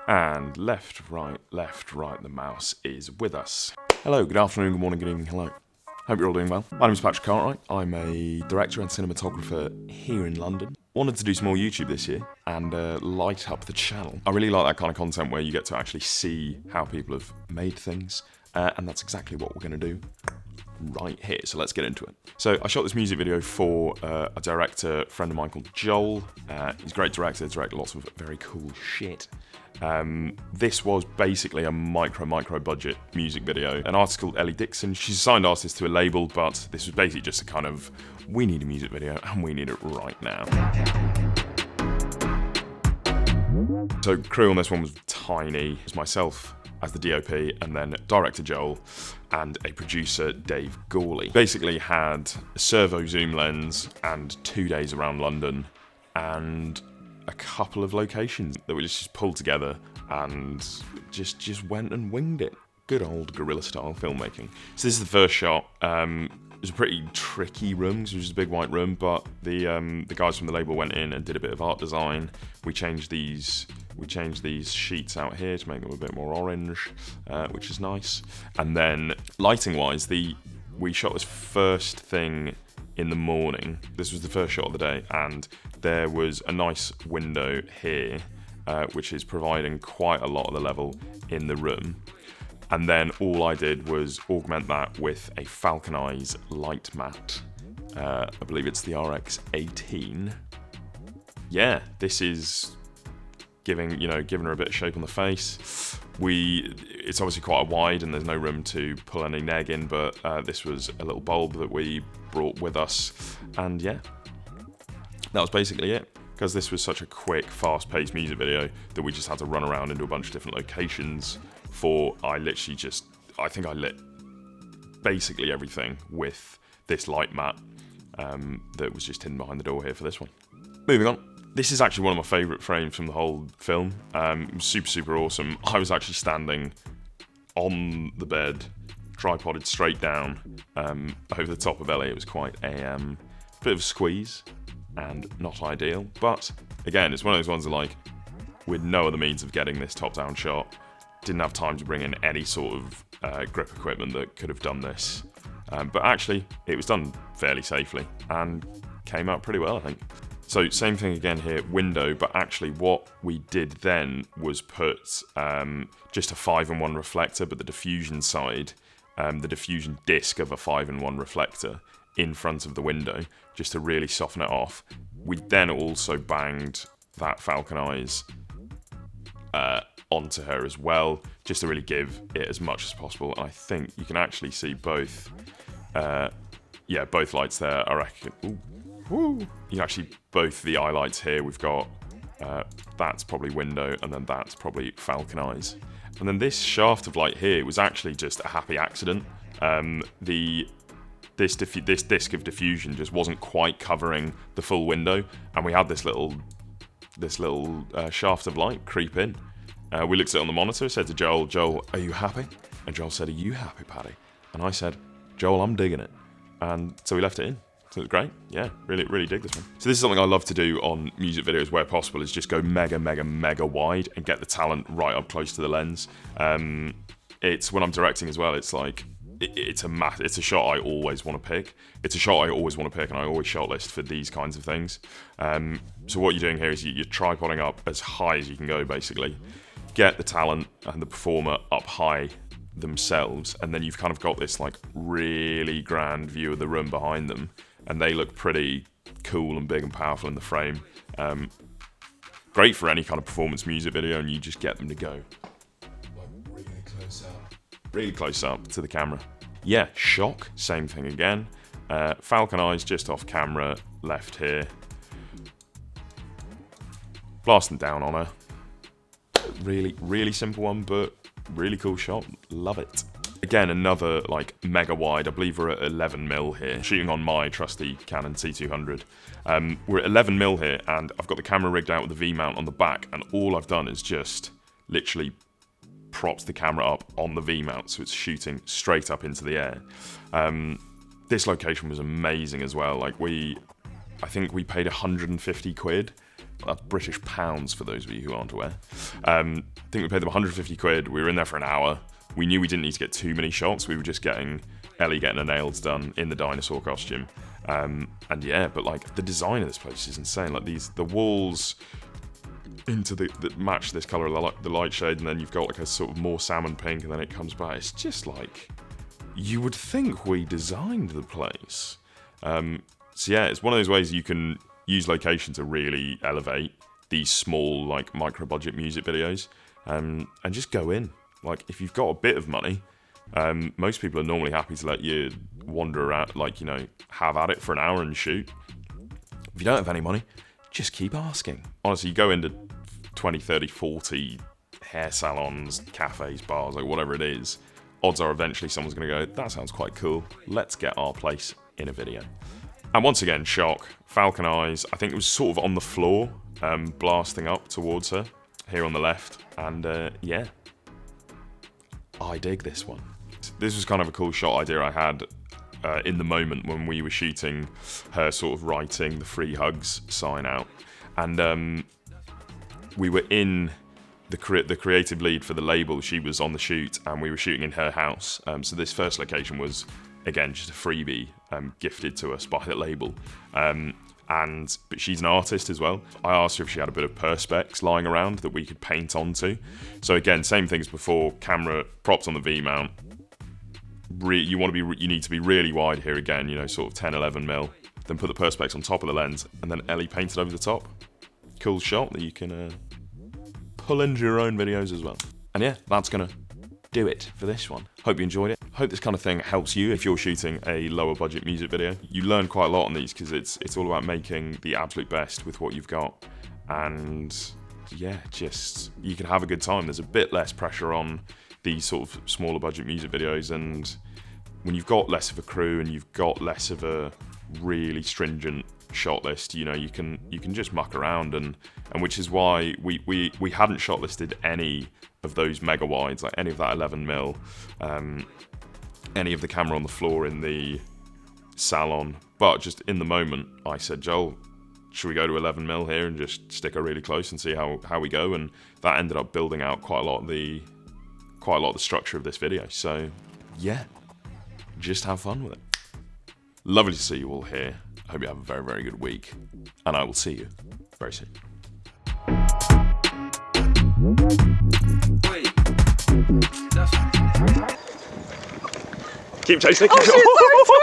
And left, right, the mouse is with us. Hello, good afternoon, good morning, good evening, hello. Hope you're all doing well. My name is Patrick Cartwright. I'm a director and cinematographer here in London. Wanted to do some more YouTube this year and light up the channel. I really like that kind of content where you get to actually see how people have made things, and that's exactly what we're going to do right here, so let's get into it. So I shot this music video for a director friend of mine called Joel. He's a great director, directed lots of very cool shit. This was basically a micro budget music video. An artist called Ellie Dixon. She's a signed artist to a label, but this was basically just a kind of, we need a music video and we need it right now. So crew on this one was tiny. It was myself as the DOP, and then director Joel and a producer, Dave Gawley. Basically had a servo zoom lens and 2 days around London and a couple of locations that we just pulled together and just went and winged it. Good old guerrilla style filmmaking. So this is the first shot. It was a pretty tricky room, because it was just a big white room, but the guys from the label went in and did a bit of art design. We changed these sheets out here to make them a bit more orange, which is nice. And then lighting-wise, we shot this first thing in the morning. This was the first shot of the day, and there was a nice window here, which is providing quite a lot of the level in the room. And then all I did was augment that with a Falcon Eyes light matte. I believe it's the RX18. Yeah, this is giving her a bit of shape on the face. It's obviously quite a wide and there's no room to pull any neg in, but this was a little bulb that we brought with us. And yeah, that was basically it. Because this was such a quick, fast-paced music video that we just had to run around into a bunch of different locations I think I lit basically everything with this light matte that was just hidden behind the door here for this one. Moving on. This is actually one of my favourite frames from the whole film. It was super awesome. I was actually standing on the bed, tripoded straight down over the top of Ellie. It was quite a bit of a squeeze and not ideal. But again, it's one of those ones that, like, with no other means of getting this top-down shot, didn't have time to bring in any sort of grip equipment that could have done this. But actually, it was done fairly safely and came out pretty well, I think. So same thing again here, window, but actually what we did then was put just a 5-in-1 reflector, but the diffusion side, the diffusion disc of a 5-in-1 reflector in front of the window, just to really soften it off. We then also banged that Falcon Eyes onto her as well, just to really give it as much as possible. And I think you can actually see both, both lights there, I reckon. Ooh. You can actually, both the eye lights here, we've got, that's probably window, and then that's probably Falcon Eyes. And then this shaft of light here was actually just a happy accident. This disc of diffusion just wasn't quite covering the full window, and we had this little shaft of light creep in. We looked at it on the monitor, said to Joel, are you happy? And Joel said, are you happy, Paddy? And I said, Joel, I'm digging it. And so we left it in. So it was great. Yeah, really dig this one. So this is something I love to do on music videos where possible, is just go mega wide and get the talent right up close to the lens. It's when I'm directing as well, it's like, it's a shot I always want to pick. It's a shot I always want to pick, and I always shortlist for these kinds of things. So what you're doing here is you're tripoding up as high as you can go, basically. Get the talent and the performer up high themselves, and then you've kind of got this like really grand view of the room behind them, and they look pretty cool and big and powerful in the frame. Great for any kind of performance music video, and you just get them to go really close up to the camera. Yeah, shock, same thing again. Falcon Eyes just off camera, left here. Blasting down on her. Really simple one, but really cool shot. Love it. Again, another like mega wide. I believe we're at 11mm here, shooting on my trusty Canon C200. We're at 11mm here, and I've got the camera rigged out with the V-mount on the back, and all I've done is just literally propped the camera up on the V-mount, so it's shooting straight up into the air. This location was amazing as well. Like I think we paid 150 quid That's British pounds for those of you who aren't aware. I think we paid them 150 quid. We were in there for an hour. We knew we didn't need to get too many shots. We were just getting Ellie getting her nails done in the dinosaur costume. And yeah, but like the design of this place is insane. Like the walls into that match this colour of the light shade, and then you've got like a sort of more salmon pink, and then it comes back. It's just like, you would think we designed the place. So yeah, it's one of those ways you can use location to really elevate these small, like, micro-budget music videos, and just go in. Like, if you've got a bit of money, most people are normally happy to let you wander around, like, you know, have at it for an hour and shoot. If you don't have any money, just keep asking. Honestly, you go into 20, 30, 40 hair salons, cafes, bars, like whatever it is, odds are eventually someone's going to go, that sounds quite cool, let's get our place in a video. And once again, shock, falcon eyes, I think it was sort of on the floor, blasting up towards her, here on the left, and yeah, I dig this one. This was kind of a cool shot idea I had in the moment when we were shooting her sort of writing the free hugs sign out. And we were in the creative lead for the label. She was on the shoot, and we were shooting in her house. So this first location was, again, just a freebie gifted to us by the label. But she's an artist as well. I asked her if she had a bit of perspex lying around that we could paint onto. So again, same things before, camera propped on the V-mount. You need to be really wide here again, you know, sort of 10, 11 mil. Then put the perspex on top of the lens, and then Ellie painted over the top. Cool shot that you can pull into your own videos as well. And yeah, that's gonna do it for this one. Hope you enjoyed it. Hope this kind of thing helps you if you're shooting a lower budget music video. You learn quite a lot on these because it's all about making the absolute best with what you've got. And yeah, just, you can have a good time. There's a bit less pressure on these sort of smaller budget music videos, and when you've got less of a crew and you've got less of a really stringent shot list, you know, you can just muck around, and which is why we hadn't shortlisted any of those mega wides, like any of that 11 mil, any of the camera on the floor in the salon. But just in the moment, I said, Joel, should we go to 11 mil here and just stick her really close and see how we go? And that ended up building out quite a lot of the structure of this video. So yeah, just have fun with it. Lovely to see you all here. I hope you have a very, very good week, and I will see you very soon. Keep chasing it. Oh shit, sorry.